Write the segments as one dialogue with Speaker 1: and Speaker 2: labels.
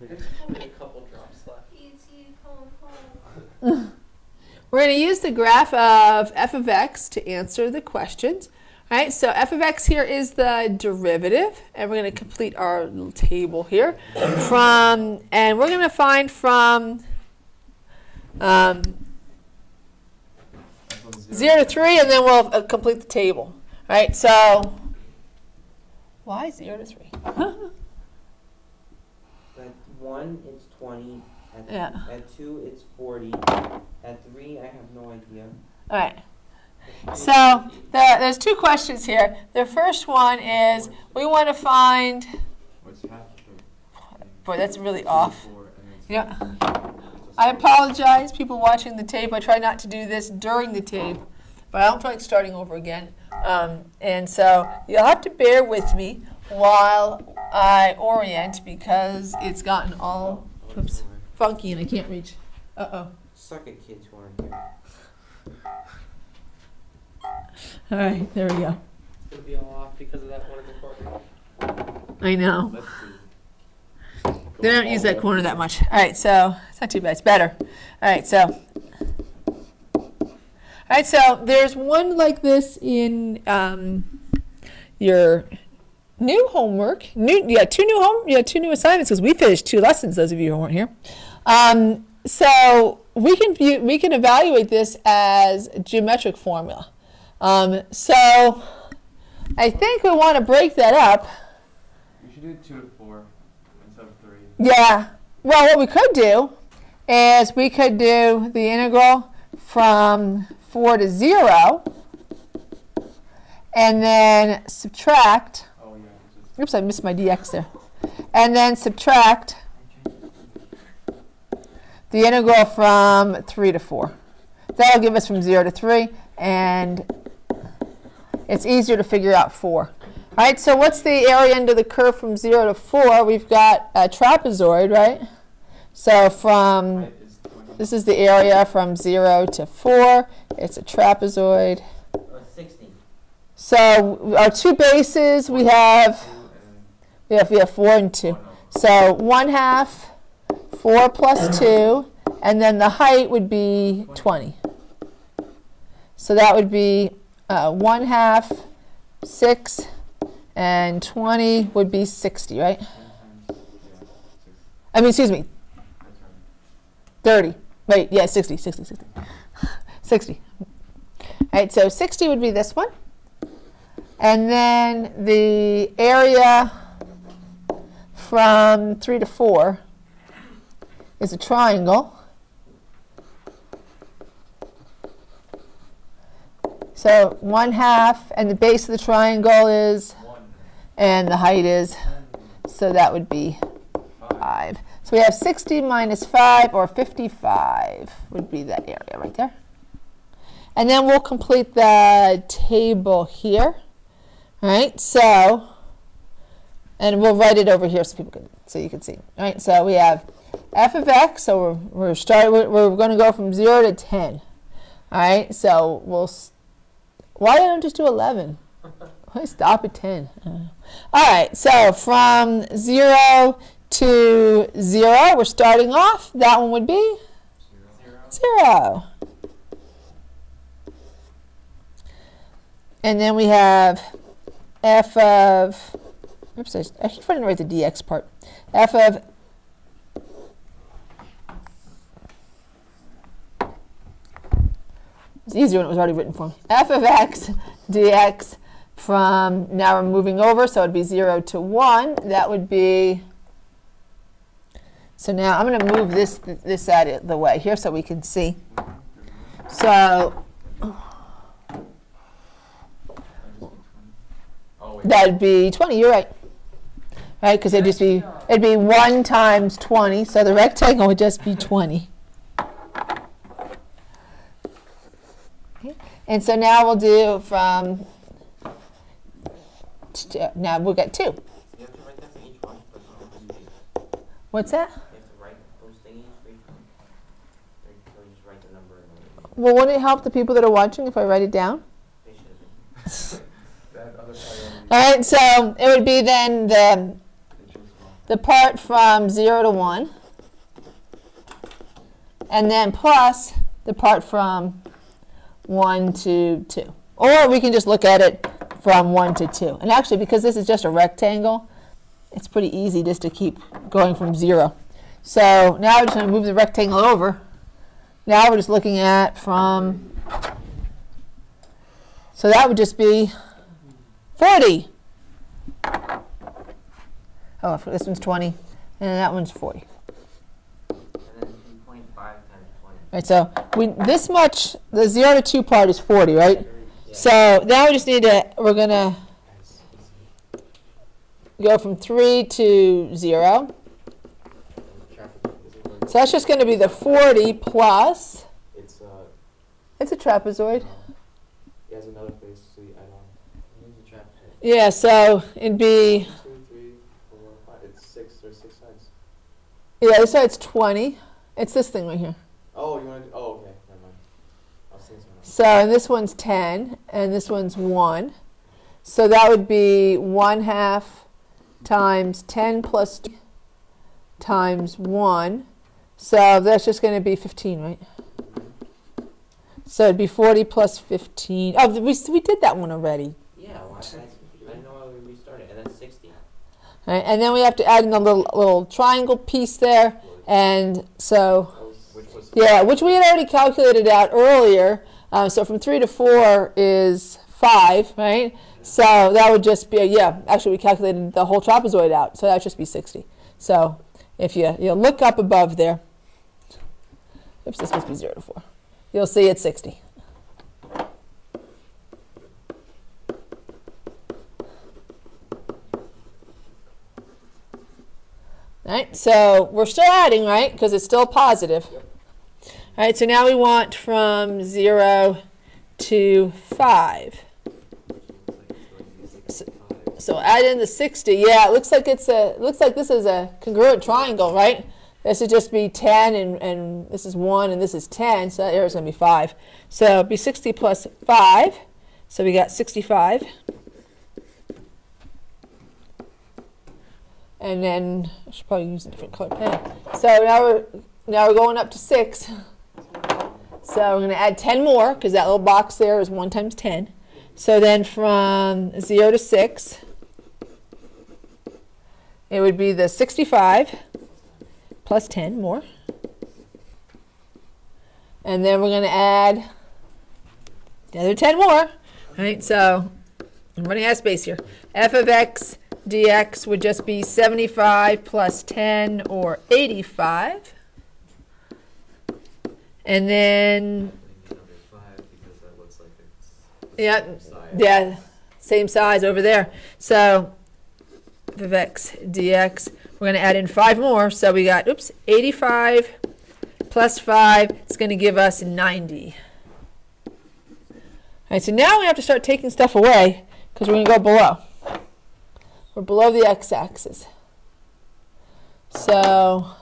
Speaker 1: There's only a couple drops left.
Speaker 2: We're going to use the graph of f of x to answer the questions. All right, so f of x here is the derivative, and we're going to complete our little table here. And we're going to find from 0 to 3, and then we'll complete the table. All right, so why 0 to 3?
Speaker 3: At 1, it's 20.
Speaker 2: Yeah.
Speaker 3: At 2, it's 40. At 3, I have no idea.
Speaker 2: All right. So there's two questions here. The first one is we want to find. Boy, that's really off. Yeah. I apologize, people watching the tape. I try not to do this during the tape, but I don't feel like starting over again. And so you'll have to bear with me while I orient because it's gotten all funky and I can't reach. Uh-oh.
Speaker 3: Suck it, kids who aren't here.
Speaker 2: All right, there we go.
Speaker 1: It'll be all off because of that one recording.
Speaker 2: I know. They don't use that corner that much. All right, so it's not too bad. It's better. All right, so there's one like this in your new homework. Two new assignments because we finished 2 lessons. Those of you who weren't here. So we can evaluate this as a geometric formula. So I think we want to break that up.
Speaker 4: You should do 2 to 4 instead of 3.
Speaker 2: Yeah. Well, what we could do is we could do the integral from 4 to 0 and then subtract.
Speaker 4: Oh, yeah.
Speaker 2: Oops, I missed my dx there. And then subtract the integral from 3 to 4. That'll give us from 0 to 3, and it's easier to figure out 4. All right, so what's the area under the curve from 0 to 4? We've got a trapezoid, right? So this is the area from 0 to 4. It's a trapezoid.
Speaker 3: 60.
Speaker 2: So our two bases, we have 4 and 2. So 1/2, 4 plus 2, and then the height would be 20. So that would be 1/2, 6, and 20 would be 60, right? I mean, excuse me, 30. Wait, yeah, 60. 60. All right, so 60 would be this one. And then the area from 3 to 4 is a triangle. So 1/2, and the base of the triangle is, and the height is, so that would be 5. So we have 60 minus 5, or 55 would be that area right there. And then we'll complete the table here. All right, so, and we'll write it over here so you can see. All right, so we have f of x, so we're going to go from 0 to 10. All right, so why don't I just do 11? Why stop at 10? All right, so from 0 to 0, we're starting off. That one would be 0. And then we have f of, oops, I keep trying to write the dx part. F of it's easier when it was already written for me. F of x dx from, now we're moving over, so it would be 0 to 1. That would be, so now I'm going to move this out of the way here so we can see. So that would be 20, you're right. Right, because it'd be 1 times 20, so the rectangle would just be 20. Okay. And so now we'll do from, now we'll get 2.
Speaker 3: You have to write that for each one.
Speaker 2: What's that?
Speaker 3: You have to write those thingies for each one. Or you just write the number.
Speaker 2: Well, wouldn't it help the people that are watching if I write it down?
Speaker 3: They should have been.
Speaker 2: All right, so it would be then the part from 0 to 1, and then plus the part from 1 to 2. Or we can just look at it from 1 to 2. And actually, because this is just a rectangle, it's pretty easy just to keep going from 0. So now we're just going to move the rectangle over. Now we're just looking at from, so that would just be 40. Oh, this one's 20, and that one's 40.
Speaker 3: And then 2.5 times 20.
Speaker 2: Right, so this much, the 0 to 2 part is 40, right?
Speaker 3: Yeah.
Speaker 2: So now we just need to, we're going to go from 3 to 0. So that's just going to be the 40 plus, it's a trapezoid.
Speaker 4: It has another face, so you add on.
Speaker 3: Use a trap head.
Speaker 2: Yeah, so it'd be,
Speaker 4: 2, 3, 4, 5. It's 6. There's 6 sides.
Speaker 2: yeah, this side's 20. It's this thing right here.
Speaker 4: Oh, you want to? Oh, okay. Never mind. I was thinking something else.
Speaker 2: So, and this one's 10, and this one's 1. So that would be 1/2 times 10 plus 2 times 1. So that's just going to be 15, right? So it'd be 40 plus 15. Oh, we did that one already.
Speaker 3: Yeah, well, I didn't know why we restarted. And then 60.
Speaker 2: All right, and then we have to add in the little triangle piece there. And so,
Speaker 4: Which was
Speaker 2: yeah, which we had already calculated out earlier. So from 3 to 4 is 5, right? So that would just be, yeah, actually we calculated the whole trapezoid out. So that would just be 60. So if you look up above there, oops, this must be 0 to 4. You'll see it's 60. All right, so we're still adding, right? Because it's still positive.
Speaker 4: Yep.
Speaker 2: All right, so now we want from 0 to 5. So add in the 60. Yeah, it looks like this is a congruent triangle, right? This would just be 10, and this is 1, and this is 10, so that area is going to be 5. So it'd be 60 plus 5. So we got 65. And then I should probably use a different color pen. So now we're going up to 6. So we're going to add 10 more, because that little box there is 1 times 10. So then from 0 to 6, it would be the 65 plus 10 more. And then we're going to add the other 10 more. All right, so I'm running out of space here. F of x dx would just be 75 plus 10, or 85. And then, yeah, same size over there. So f of x dx, we're going to add in 5 more. So we got, 85 plus 5. It's going to give us 90. All right, so now we have to start taking stuff away, because we're going to go below. We're below the x-axis. So,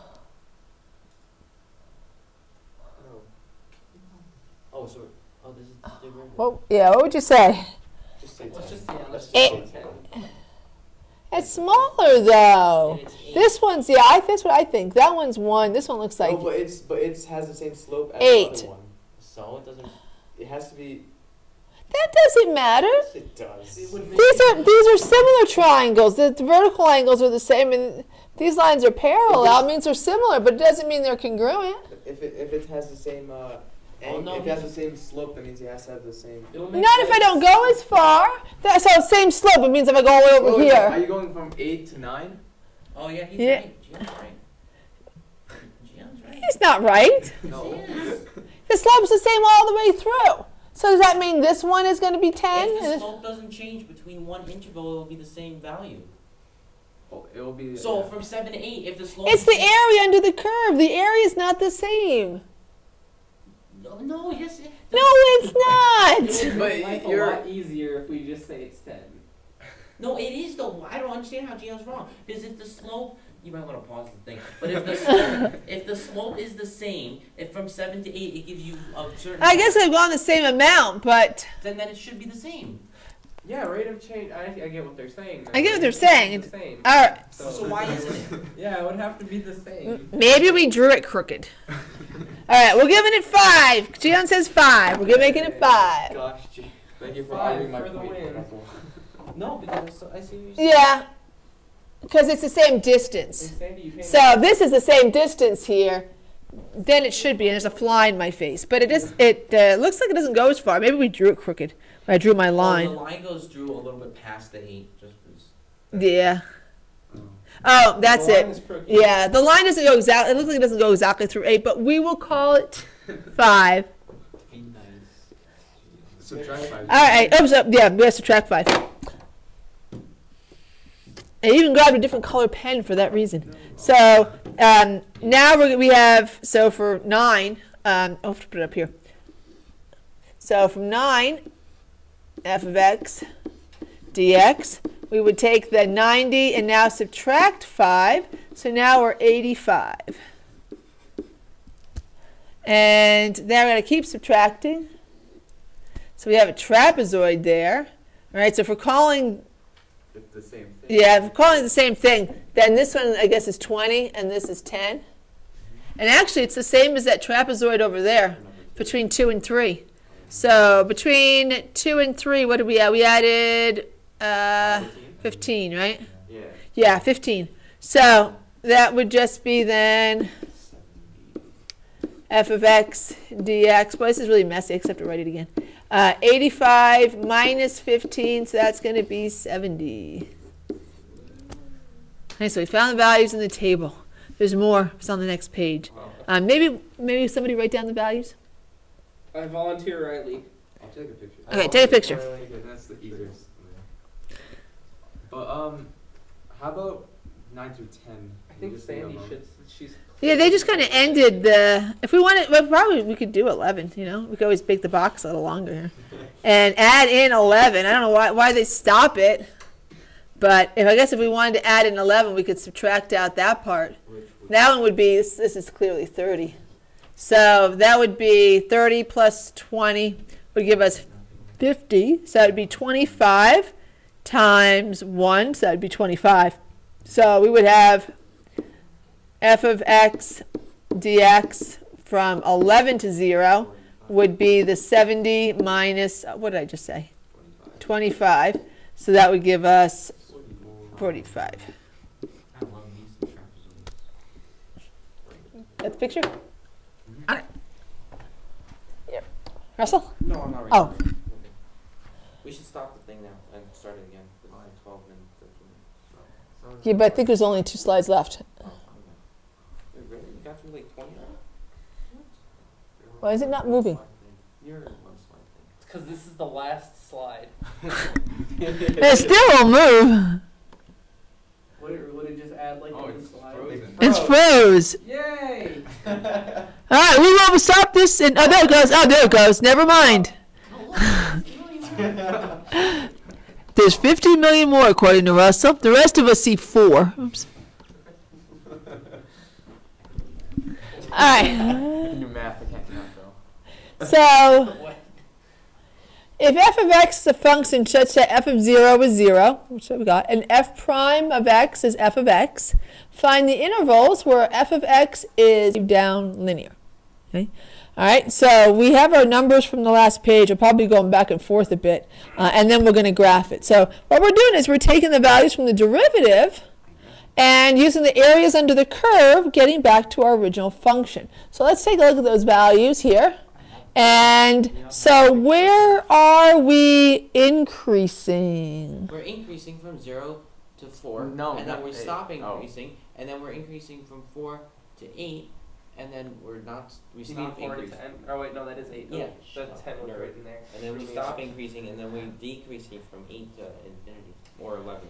Speaker 3: Oh, so this is the derivative.
Speaker 2: what would you say?
Speaker 4: just say 10.
Speaker 1: Let's just
Speaker 2: It-
Speaker 1: say 10.
Speaker 2: It's smaller though.
Speaker 3: And it's 8.
Speaker 2: This one's, that's what I think. That one's 1. This one looks like
Speaker 4: No, but it has the same slope as
Speaker 2: 8.
Speaker 4: the other one.
Speaker 3: So it doesn't.
Speaker 4: It has to be.
Speaker 2: that doesn't matter.
Speaker 4: Yes, it does.
Speaker 1: It would make
Speaker 2: These are similar triangles. The vertical angles are the same, and these lines are parallel. It means they're similar, but it doesn't mean they're congruent.
Speaker 4: If it has the same
Speaker 3: no,
Speaker 4: if it has the same slope, that means it has to have the same.
Speaker 1: It'll make
Speaker 2: Not if I
Speaker 1: sense.
Speaker 2: don't go as far. So same slope. It means if I go all the way over
Speaker 4: Are
Speaker 2: here.
Speaker 4: you going from 8 to 9?
Speaker 3: Oh yeah, he's
Speaker 2: Yeah.
Speaker 3: right. Gion's right. Gion's right.
Speaker 2: It's not right.
Speaker 4: No.
Speaker 3: Yes.
Speaker 2: The slope's the same all the way through. So does that mean this one is going to be 10?
Speaker 3: If
Speaker 2: and
Speaker 3: the
Speaker 2: this-
Speaker 3: slope doesn't change between one interval, it'll be the same value.
Speaker 4: Oh, it will be.
Speaker 3: So
Speaker 4: yeah.
Speaker 3: from 7 to 8, if the slope.
Speaker 2: It's the area under the curve. The area is not the same.
Speaker 3: No, yes.
Speaker 2: No, it's
Speaker 1: It
Speaker 2: not.
Speaker 1: would
Speaker 4: But
Speaker 1: make life a
Speaker 4: you're-
Speaker 1: lot easier if we just say it's 10.
Speaker 3: No, it is though. I don't understand how Gion's wrong. Because if the slope, you might want to pause the thing. But if the slope is the same, if from 7 to 8 it gives you a certain.
Speaker 2: I guess I've gone the same amount, but
Speaker 3: Then it should be the same.
Speaker 1: Yeah, rate of change. I get what they're saying.
Speaker 2: I get what they're
Speaker 1: Rate of change
Speaker 2: saying.
Speaker 1: is the same.
Speaker 2: All right.
Speaker 3: So why isn't it?
Speaker 1: Yeah, it would have to be the same.
Speaker 2: Maybe we drew it crooked. All right, we're giving it 5. Gian says 5. We're making it 5.
Speaker 4: Gosh, gee. Thank you for
Speaker 1: 5
Speaker 4: arguing my
Speaker 1: for the
Speaker 4: point.
Speaker 1: win.
Speaker 3: No, because I see what you're saying.
Speaker 2: Yeah, because it's the same distance.
Speaker 1: Hey, Sandy, you can't-
Speaker 2: So this is the same distance here. Then it should be, and there's a fly in my face. But it is. It looks like it doesn't go as far. Maybe we drew it crooked. I drew my
Speaker 3: Well,
Speaker 2: line.
Speaker 3: the line goes through a little bit past the 8, just because.
Speaker 2: Yeah. Oh, that's
Speaker 1: The line
Speaker 2: it.
Speaker 1: is crooked.
Speaker 2: Yeah, the line doesn't go exactly. It looks like it doesn't go exactly through 8, but we will call it 5.
Speaker 4: Be nice. Subtract 5.
Speaker 2: All right. Oh, so, yeah, we have to subtract 5. I even grabbed a different color pen for that reason. So now we have, so for 9, I'll have to put it up here. So from 9, f of x dx, we would take the 90 and now subtract 5. So now we're 85. And then we're going to keep subtracting. So we have a trapezoid there. All right, so if we're calling,
Speaker 4: It's the same thing.
Speaker 2: yeah, if we're calling it the same thing, then this one, I guess, is 20, and this is 10. And actually, it's the same as that trapezoid over there, between 2 and 3. So between 2 and 3, what did we add? We added 15, right?
Speaker 4: Yeah.
Speaker 2: Yeah, 15. So that would just be then f of x dx. Boy, this is really messy, except to write it again. 85 minus 15, so that's going to be 70. Okay, so we found the values in the table. There's more. It's on the next page. Maybe somebody write down the values.
Speaker 1: I volunteer Riley.
Speaker 4: I'll take a picture.
Speaker 2: Okay, take a picture.
Speaker 4: That's the easiest. But how about 9 through 10?
Speaker 1: I think Sandy should. She's.
Speaker 2: Yeah, they just kind of ended the. If we wanted, well, probably we could do 11. You know, we could always make the box a little longer here, and add in 11. I don't know why they stop it, but I guess if we wanted to add in 11, we could subtract out that part. That one would be. This is clearly 30. So that would be 30 plus 20 would give us 50. So that would be 25 times 1. So that would be 25. So we would have f of x dx from 11 to 0 would be the 70 minus, what did I just say? 25. So that would give us 45. Got the picture? All right. Yep. Russell?
Speaker 3: No, I'm not ready.
Speaker 2: Oh.
Speaker 3: We should stop the thing now and start it again. It's only 12 minutes, 13 minutes.
Speaker 2: Yeah, but I think there's only 2 slides left.
Speaker 3: Oh, okay. Wait, really? You got through like 20 minutes?
Speaker 2: Why is it not moving?
Speaker 3: You're one slide thing.
Speaker 1: It's because this is the last slide.
Speaker 2: It still will move.
Speaker 1: Would it just add like
Speaker 4: Oh,
Speaker 1: one
Speaker 4: it's
Speaker 1: slide?
Speaker 4: frozen.
Speaker 2: It's froze.
Speaker 1: Yay!
Speaker 2: All right, we will stop this. And, oh, there it goes. Oh, there it goes. Never mind. There's 50 million more, according to Russell. The rest of us see 4. Oops. All right.
Speaker 4: I can do math, I can't count though.
Speaker 2: So, if f of x is a function such that f of 0 is 0, which we got, and f prime of x is f of x, find the intervals where f of x is down linear. Okay? All right, so we have our numbers from the last page. We're probably going back and forth a bit, and then we're going to graph it. So what we're doing is we're taking the values from the derivative and using the areas under the curve, getting back to our original function. So let's take a look at those values here. And so where are we increasing?
Speaker 3: We're increasing from 0 to 4,
Speaker 4: No,
Speaker 3: and then
Speaker 4: not
Speaker 3: we
Speaker 4: 8.
Speaker 3: stop
Speaker 4: Oh.
Speaker 3: increasing, and then we're increasing from 4 to 8, and then we're not, we
Speaker 1: You mean
Speaker 3: stop
Speaker 1: 4 to
Speaker 3: increasing.
Speaker 1: 10? Oh wait, no, that is 8.
Speaker 3: Yeah.
Speaker 1: The 10 was right in there.
Speaker 3: And then we
Speaker 1: What do you
Speaker 3: stop
Speaker 1: mean?
Speaker 3: increasing, and then we're decreasing from 8 to infinity, or 11.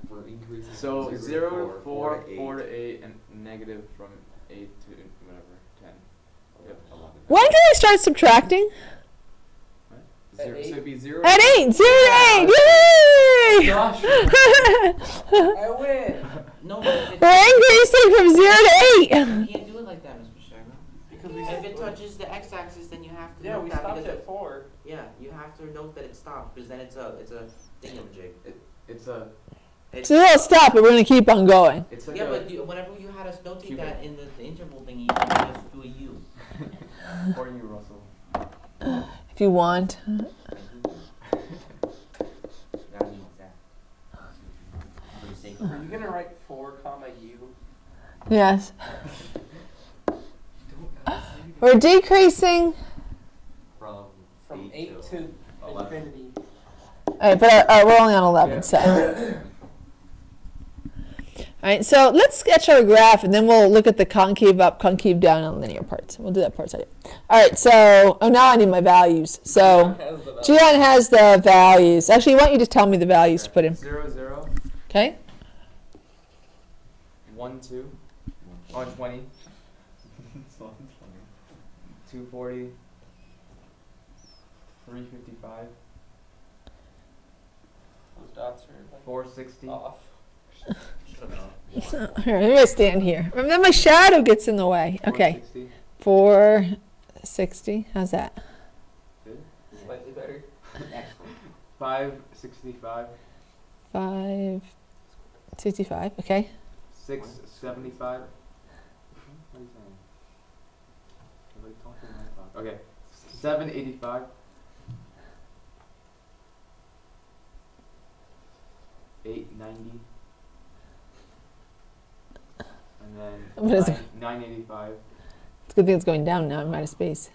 Speaker 5: We're increasing
Speaker 4: So
Speaker 5: from
Speaker 4: 0
Speaker 5: to
Speaker 4: to 4,
Speaker 5: 4
Speaker 4: 4 to 8, and negative from 8 to whatever, 10. Yep.
Speaker 5: 11.
Speaker 2: When do I start subtracting?
Speaker 5: So
Speaker 1: At
Speaker 5: it'd be 0
Speaker 2: At 8. 0 to 8. Yay!
Speaker 1: Gosh. I win.
Speaker 3: No, but
Speaker 2: We're increasing from 0 to 8.
Speaker 3: you can't do it like that, Mr. Sherman.
Speaker 1: Because
Speaker 3: If it touches the x-axis, then you have to
Speaker 1: Yeah,
Speaker 3: note
Speaker 1: we
Speaker 3: that
Speaker 1: stopped
Speaker 3: because
Speaker 1: at 4.
Speaker 3: yeah, you have have to note that it stopped because then it's a thingamajig.
Speaker 5: It's a.
Speaker 3: It's,
Speaker 2: So it'll stop, but we're going to keep on going.
Speaker 5: It's like
Speaker 3: yeah,
Speaker 5: a,
Speaker 3: but whenever you had us notate
Speaker 5: Cubic.
Speaker 3: that in the interval thingy, you had us do a U.
Speaker 5: For you, Russell.
Speaker 2: If you want.
Speaker 3: That means that. For the sake of
Speaker 1: Are you gonna write 4, U?
Speaker 2: Yes. We're decreasing.
Speaker 5: From
Speaker 1: From 8 to
Speaker 5: 11.
Speaker 1: infinity.
Speaker 2: All right, but we're only on 11, so. All right, so let's sketch our graph, and then we'll look at the concave up, concave down, and linear parts. We'll do that part second. All right, so now I need my values. So Gian has the values. Actually, why don't you just tell me the values to put in?
Speaker 4: 0, 0,
Speaker 2: Okay?
Speaker 4: 1, 2, 120, 240, 355,
Speaker 1: Those dots are like
Speaker 4: 460.
Speaker 1: off.
Speaker 2: Here, maybe I stand here. Then my shadow gets in the way. Okay,
Speaker 4: 460.
Speaker 2: 460. How's that?
Speaker 4: Good.
Speaker 1: Slightly better.
Speaker 4: 565.
Speaker 2: 565. Okay.
Speaker 4: 675. What are you saying? I'm like talking my talk. Okay. 785. 890. And then
Speaker 2: What is it?
Speaker 4: 985.
Speaker 2: It's a good thing it's going down now. I'm out of space.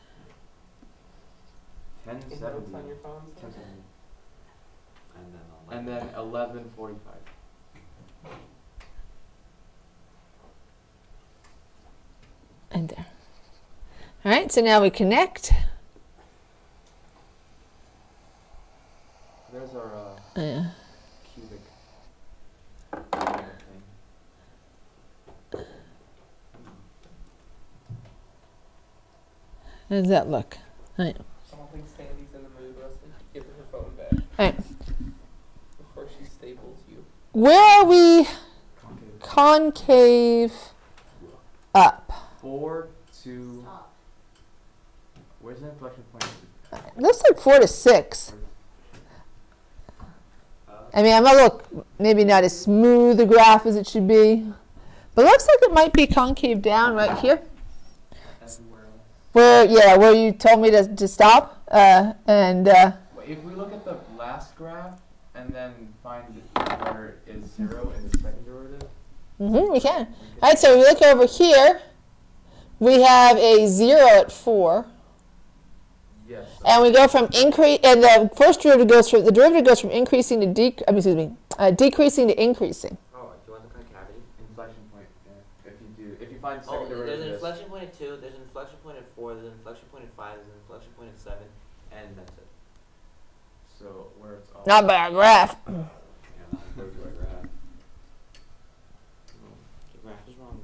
Speaker 1: Any notes
Speaker 4: 1070.
Speaker 1: on your phones?
Speaker 4: 1070.
Speaker 5: And then
Speaker 4: And then 1145.
Speaker 2: And there. All right, so now we connect.
Speaker 4: There's our
Speaker 2: Yeah.
Speaker 4: cubic thing.
Speaker 2: How does that look? All right.
Speaker 1: I don't think Sandy's in the mood, Rusty. Give her her phone back.
Speaker 2: All right.
Speaker 1: Before she staples you.
Speaker 2: Where are we
Speaker 4: Concave.
Speaker 2: concave up?
Speaker 4: 4 to. Where's the inflection point?
Speaker 2: It looks like 4 to 6. I mean, I'm a little, maybe not as smooth a graph as it should be, but it looks like it might be concave down right here.
Speaker 4: Everywhere else.
Speaker 2: Where you told me to stop, and
Speaker 4: If we look at the last graph and then find where is 0 in the second derivative.
Speaker 2: we can. All right, so we look over here. We have a 0 at 4,
Speaker 4: Yes.
Speaker 2: and we go from increase, and the first derivative goes from increasing to decreasing to increasing.
Speaker 3: Oh, do you want the concavity?
Speaker 4: Inflection point. Yeah. If you find second
Speaker 3: Oh, there's
Speaker 4: derivative.
Speaker 3: an inflection point at 2, there's an inflection point at 4, there's an inflection point at 5, there's an inflection point at 7, and that's it.
Speaker 4: So where it's all.
Speaker 2: Not by our graph.
Speaker 3: Your graph is wrong.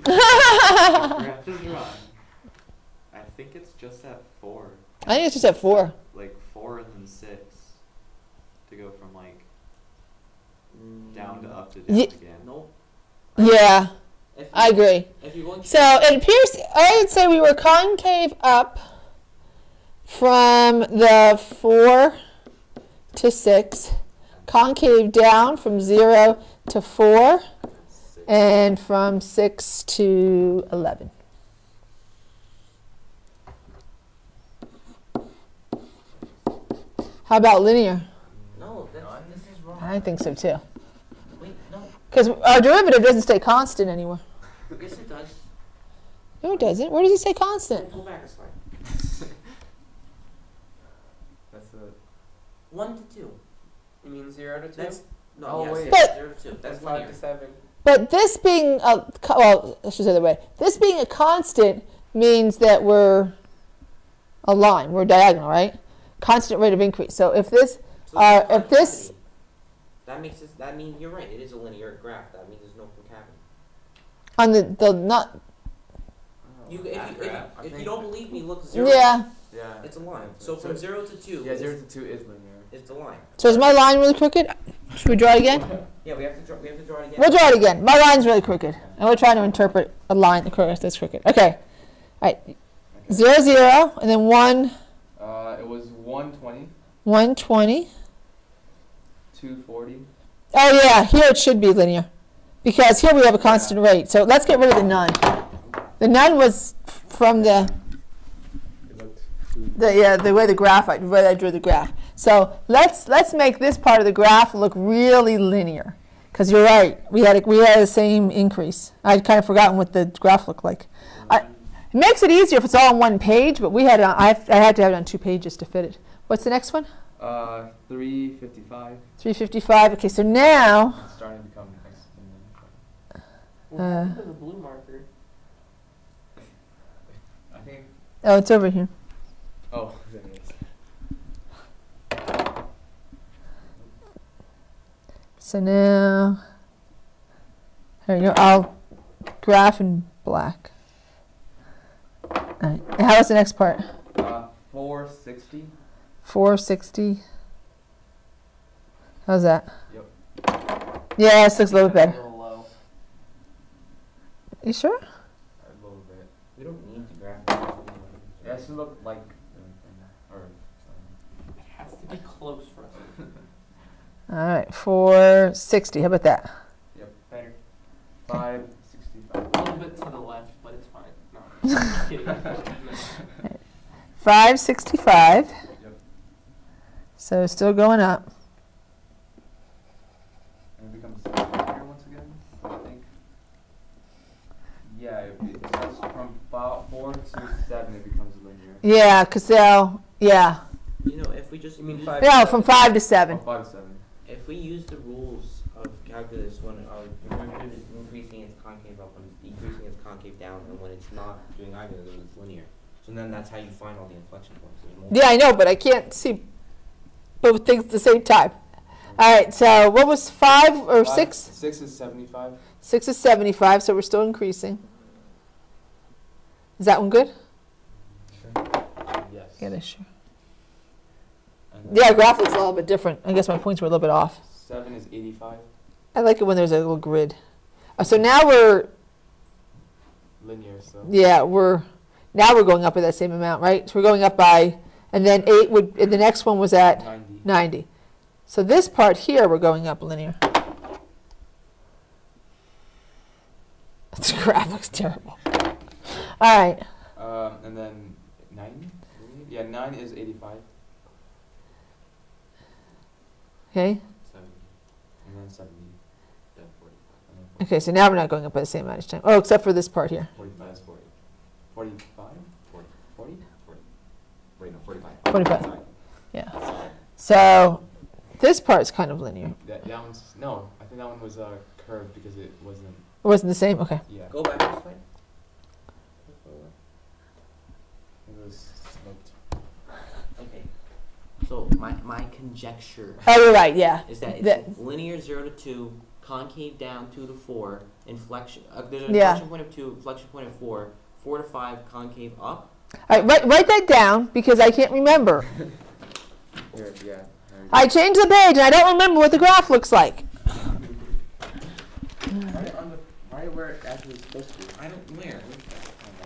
Speaker 5: graph is wrong. I think it's just at 4.
Speaker 2: I think it's just at 4.
Speaker 5: Like 4 and then 6. To go from like down to up to down
Speaker 2: Ye-
Speaker 5: again.
Speaker 3: Nope.
Speaker 2: Yeah, I agree.
Speaker 3: If you're going to
Speaker 2: So it appears, I would say we were concave up from the 4 to 6, concave down from 0 to 4,
Speaker 5: 6.
Speaker 2: and from 6 to 11. How about linear?
Speaker 3: No, this is wrong.
Speaker 2: I think so too.
Speaker 3: Wait, no.
Speaker 2: Because our derivative doesn't stay constant anymore.
Speaker 3: Yes, it does.
Speaker 2: No, it doesn't. Where does it stay constant?
Speaker 3: Go back a slide.
Speaker 4: That's a.
Speaker 3: 1 to 2.
Speaker 1: You mean 0 to 2?
Speaker 3: That's no.
Speaker 4: Oh,
Speaker 3: yes,
Speaker 4: wait.
Speaker 3: yes,
Speaker 2: But-
Speaker 3: 0 to 2. That's
Speaker 1: 5
Speaker 3: linear.
Speaker 1: to 7.
Speaker 2: But this being well, I should say the other way. This being a constant means that we're a line. We're diagonal, right? Constant rate of increase. So if this,
Speaker 3: So
Speaker 2: if this,
Speaker 3: that makes it. That means you're right. It is a linear graph. That means there's no concavity.
Speaker 2: on the not,
Speaker 3: You,
Speaker 5: That graph, I
Speaker 3: if you
Speaker 5: think-
Speaker 3: don't believe me, look 0.
Speaker 2: yeah.
Speaker 4: Yeah.
Speaker 3: It's a line. So from 0 to 2.
Speaker 4: Yeah, 0 to 2 is linear.
Speaker 3: It's a line.
Speaker 2: So is my line really crooked? Should we draw it again?
Speaker 3: Yeah, we have to draw. We have to draw it again.
Speaker 2: We'll draw it again. My line's really crooked, and we're trying to interpret a line that's crooked. Okay, all right. 0, 0, and then 1.
Speaker 4: It was 120,
Speaker 2: 120.
Speaker 4: 240.
Speaker 2: Oh yeah, here it should be linear. Because here we have a constant rate. So let's get rid of the none. The none was from the way the way I drew the graph. So let's make this part of the graph look really linear. Because you're right, we had the same increase. I'd kind of forgotten what the graph looked like. It makes it easier if it's all on one page, but I had to have it on 2 pages to fit it. What's the next one?
Speaker 4: 355.
Speaker 2: 355. Okay, so now.
Speaker 4: It's starting to become nice.
Speaker 1: What happened to the blue marker?
Speaker 4: I think.
Speaker 2: Oh, it's over here.
Speaker 4: Oh, there it is.
Speaker 2: So now, there you go. I'll graph in black. All right. And how was the next part?
Speaker 4: 460.
Speaker 2: 460. How's that?
Speaker 4: Yep.
Speaker 2: Yeah, this looks a little bit
Speaker 1: A
Speaker 2: better.
Speaker 1: little low.
Speaker 2: You sure?
Speaker 4: A little bit.
Speaker 3: We don't need to graph.
Speaker 4: Yeah, it should look like. Or.
Speaker 1: It has to be close for us.
Speaker 2: All right, 460. How about that?
Speaker 4: Yep.
Speaker 1: Better.
Speaker 4: 565.
Speaker 1: A little bit to the left, but it's fine. No, I'm just kidding.
Speaker 2: 565.
Speaker 4: Yep.
Speaker 2: So still going up.
Speaker 4: And it becomes linear once again, I think. Yeah, it starts from 4 to 7, it becomes linear.
Speaker 2: Yeah, because they'll, yeah.
Speaker 3: You know, if we just
Speaker 1: You mean
Speaker 3: use-
Speaker 1: 5
Speaker 2: No, from 5 to 7.
Speaker 4: 5 to 7.
Speaker 3: if we use the rules of calculus when increasing its concave up, when it's decreasing its concave down, and when it's not doing either of those, it's linear. So then that's how you find all the inflection points. There's multiple-
Speaker 2: Yeah, I know, but I can't see both things at the same time. All right, so what was 5 or 6?
Speaker 4: 6 is 75.
Speaker 2: 6 is 75, so we're still increasing. Is that one good?
Speaker 4: Sure. Yes.
Speaker 2: Yeah, that's sure.
Speaker 4: And
Speaker 2: Yeah, graph looks a little bit different. I guess my points were a little bit off.
Speaker 4: 7 is 85.
Speaker 2: I like it when there's a little grid. So now we're,
Speaker 4: Linear, so.
Speaker 2: yeah, now we're going up by that same amount, right? So we're going up by, and then 8 would, and the next one was at
Speaker 4: 90.
Speaker 2: 90. So this part here, we're going up linear. This graph looks terrible. All right.
Speaker 4: And then 9? Yeah, 9 is 85.
Speaker 2: Okay.
Speaker 4: 70. And then 70. Then 45. And then
Speaker 2: Okay, so now we're not going up by the same amount each time. Oh, except for this part here.
Speaker 4: 45 is 40. 45? 40. 40? 40. Wait, no, 45.
Speaker 2: 45.
Speaker 4: Sorry.
Speaker 2: Yeah. So this part's kind of linear.
Speaker 4: That one's, no, I think that one was curved because it wasn't,
Speaker 2: It wasn't the same? Okay.
Speaker 4: yeah.
Speaker 3: Go back this way.
Speaker 4: It was sloped.
Speaker 3: Okay. So my conjecture
Speaker 2: Oh, you're right, yeah.
Speaker 3: is that it's
Speaker 2: That-
Speaker 3: linear 0 to 2, concave down 2 to 4, inflection. There's an
Speaker 2: Yeah.
Speaker 3: inflection point of 2, inflection point of 4, 4 to 5, concave up.
Speaker 2: All right, write that down because I can't remember.
Speaker 4: Here, yeah.
Speaker 2: I changed the page and I don't remember what the graph looks like.
Speaker 4: Right where it actually is supposed to be.
Speaker 3: I don't where.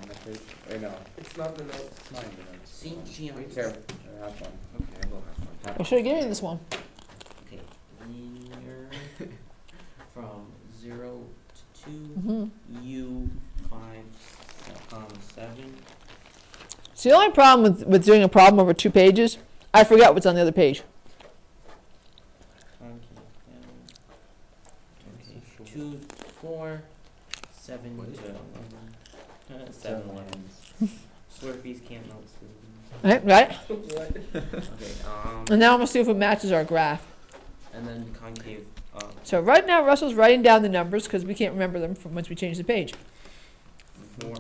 Speaker 4: On the page. Or no,
Speaker 1: It's not the notes.
Speaker 4: it's not even there.
Speaker 3: See,
Speaker 4: Here, have fun.
Speaker 3: Okay, I will have one.
Speaker 2: I should have given you this one.
Speaker 3: Okay, linear from 0 to 2,
Speaker 2: Mm-hmm.
Speaker 3: U 5, 7.
Speaker 2: So the only problem with doing a problem over 2 pages, I forgot what's on the other page.
Speaker 3: Concave down. Okay, 2, 4, 7 to 11. 7, 11. Slurpees can't melt food.
Speaker 2: Right?
Speaker 1: What?
Speaker 3: Okay,
Speaker 2: And now I'm going to see if it matches our graph.
Speaker 3: and then concave up.
Speaker 2: So right now Russell's writing down the numbers because we can't remember them from once we change the page.
Speaker 3: 4.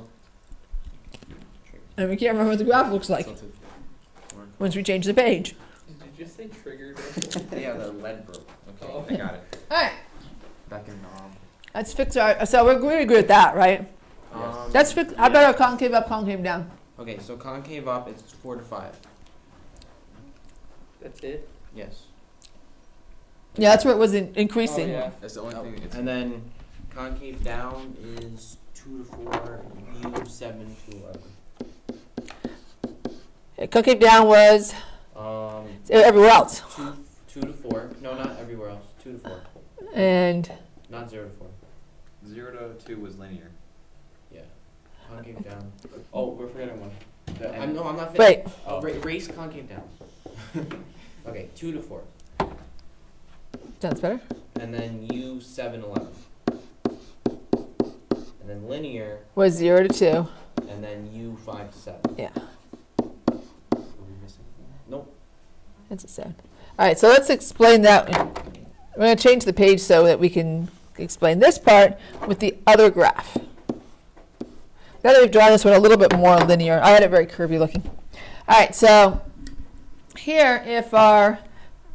Speaker 2: And we can't remember what the graph looks like once we change the page.
Speaker 1: Did you just say triggered?
Speaker 3: Yeah, the lead broke. Okay,
Speaker 1: Oh.
Speaker 3: I got it.
Speaker 2: All right.
Speaker 4: Back in knob.
Speaker 2: Let's fix our, so we agree with that, right?
Speaker 3: Um,
Speaker 2: Let's fix, how about our concave up, concave down?
Speaker 3: Okay, so concave up, it's 4 to 5.
Speaker 1: That's it?
Speaker 3: Yes.
Speaker 2: Yeah, that's where it was increasing.
Speaker 1: Oh, yeah.
Speaker 4: That's the only thing. It's
Speaker 3: And then concave down is 2 to 4, U 7 to 11.
Speaker 2: Concave down was Everywhere else.
Speaker 3: 2 to 4. No, not everywhere else. 2 to 4.
Speaker 2: And
Speaker 3: Not 0 to 4.
Speaker 5: 0 to 2 was linear.
Speaker 3: Yeah. Concave down. Oh, we're forgetting one. I'm not
Speaker 2: wait.
Speaker 3: Race concave down. Okay, 2 to 4.
Speaker 2: Sounds better.
Speaker 3: And then U 7, 11. And then linear.
Speaker 2: Was 0 to 2.
Speaker 3: And then U 5 to 7.
Speaker 2: Yeah.
Speaker 3: Are we missing? Nope.
Speaker 2: That's a 7. All right, so let's explain that. We're going to change the page so that we can explain this part with the other graph. Now that we've drawn this one a little bit more linear, I had it very curvy looking. All right, so here, if our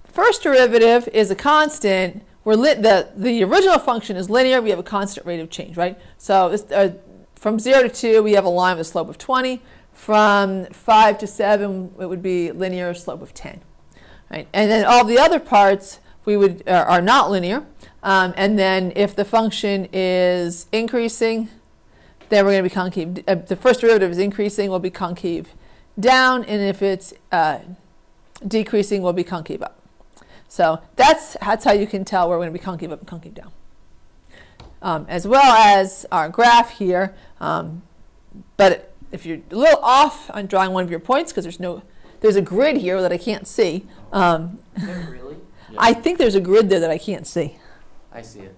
Speaker 2: first derivative is a constant, the original function is linear, we have a constant rate of change, right? So this, from 0 to 2, we have a line with a slope of 20. From 5 to 7, it would be linear, slope of 10. Right? And then all the other parts are not linear. And then if the function is increasing, then we're going to be concave. The first derivative is increasing, will be concave down, and if it's decreasing, will be concave up. So that's how you can tell we're going to be concave up and concave down. As well as our graph here. But if you're a little off on drawing one of your points, because there's a grid here that I can't see.
Speaker 1: Really?
Speaker 2: I think there's a grid there that I can't see.
Speaker 3: I see it.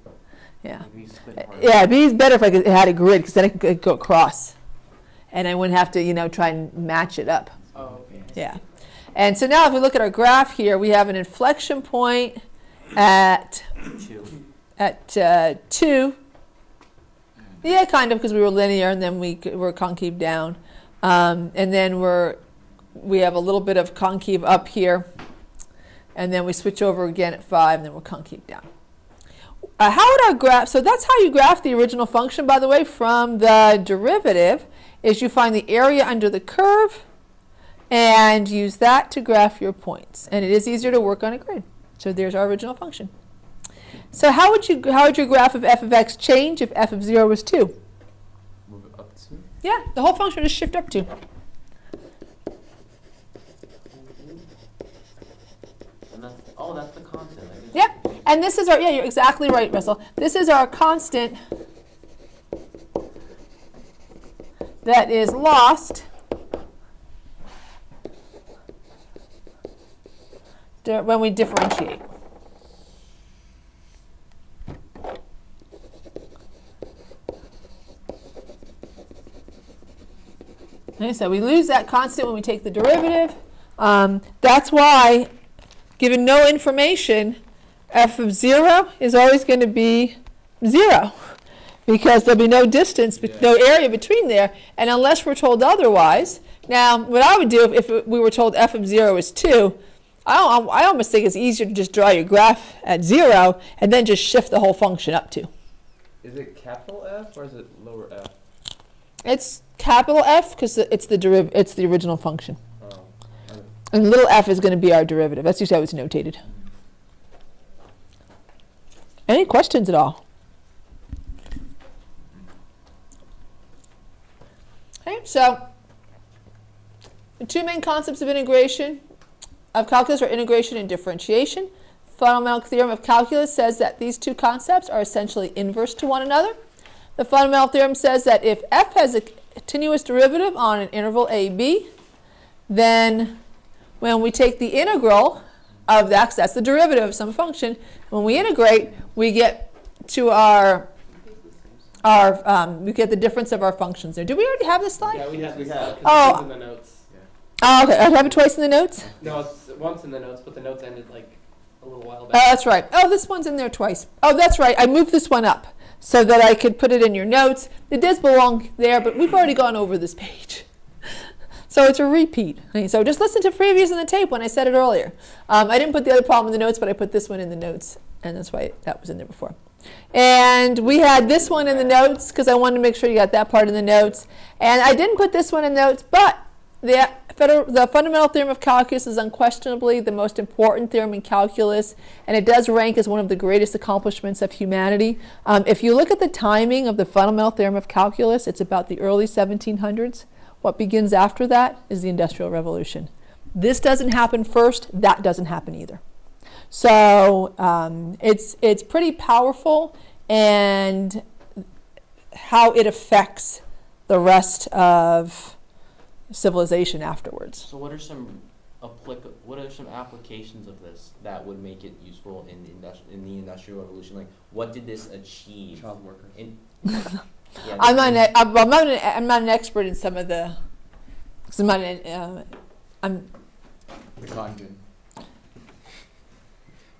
Speaker 2: Yeah.
Speaker 3: Maybe split part.
Speaker 2: Yeah, it'd be better if I had a grid, because then I could go across. And I wouldn't have to, try and match it up.
Speaker 1: Oh, okay.
Speaker 2: Yeah. And so now if we look at our graph here, we have an inflection point at 2. Yeah, kind of, because we were linear, and then we were concave down. And then we have a little bit of concave up here. And then we switch over again at 5, and then we're concave down. How would our graph, so that's how you graph the original function, by the way, from the derivative, is you find the area under the curve and use that to graph your points. And it is easier to work on a grid. So there's our original function. So how would your graph of f of x change if f of 0 was 2?
Speaker 4: Move it up 2.
Speaker 2: Yeah, the whole function is shift up 2.
Speaker 3: And that's the constant.
Speaker 2: Yep, and this is our, you're exactly right, Russell. This is our constant that is lost when we differentiate. Okay, so we lose that constant when we take the derivative. That's why, given no information, f of 0 is always going to be 0, because there'll be no distance, no area between there, and unless we're told otherwise. Now, what I would do if we were told f of 0 is 2, I almost think it's easier to just draw your graph at 0 and then just shift the whole function up 2.
Speaker 4: Is it capital F or is it lower F?
Speaker 2: It's capital F because it's the original function.
Speaker 4: Oh.
Speaker 2: And little f is going to be our derivative. That's usually how it's notated. Any questions at all? Okay, so the two main concepts of integration of calculus are integration and differentiation. Fundamental theorem of calculus says that these two concepts are essentially inverse to one another. The fundamental theorem says that if f has a continuous derivative on an interval a,b, then when we take the integral of x, that's the derivative of some function, when we integrate, we get to we get the difference of our functions there. Did we already have this slide?
Speaker 1: Yeah, we have this slide, 'cause
Speaker 2: Oh.
Speaker 1: it's in the notes.
Speaker 2: Oh, okay. I have it twice in the notes?
Speaker 1: No, it's once in the notes, but the notes ended like a little while
Speaker 2: Oh,
Speaker 1: back.
Speaker 2: that's right. Oh, this one's in there twice. Oh, that's right. I moved this one up so that I could put it in your notes. It does belong there, but we've already gone over this page. So it's a repeat. Okay, so just listen to previous in the tape when I said it earlier. I didn't put the other problem in the notes, but I put this one in the notes, and that's why that was in there before. And we had this one in the notes because I wanted to make sure you got that part in the notes. And I didn't put this one in notes, but the fundamental theorem of calculus is unquestionably the most important theorem in calculus, and it does rank as one of the greatest accomplishments of humanity. If you look at the timing of the fundamental theorem of calculus, it's about the early 1700s. What begins after that is the Industrial Revolution. this doesn't happen first, that doesn't happen either. So it's pretty powerful, and how it affects the rest of civilization afterwards.
Speaker 3: So what are some applications of this that would make it useful in the industrial revolution? Like, what did this achieve?
Speaker 4: Child workers.
Speaker 3: Yeah,
Speaker 2: I'm not an expert in some of the. 'Cause I'm
Speaker 4: The congen.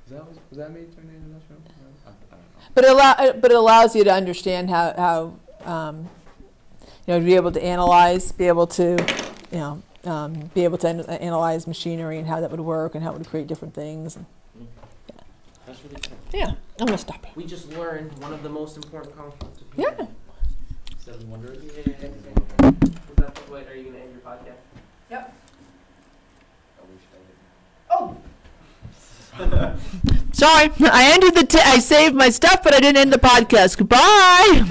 Speaker 4: Was that made during the industrial? I don't know.
Speaker 2: but it allows you to understand how to be able to analyze, be able to analyze machinery and how that would work and how it would create different things. And,
Speaker 3: That's really cool.
Speaker 2: yeah, I'm gonna stop here.
Speaker 3: We just learned one of the most important concepts of
Speaker 2: Yeah.
Speaker 3: human.
Speaker 4: 7 wonders.
Speaker 1: Is that what, are you going to end your podcast?
Speaker 2: Yep.
Speaker 4: I wish I didn't.
Speaker 2: Oh. Sorry, I saved my stuff, but I didn't end the podcast. Goodbye.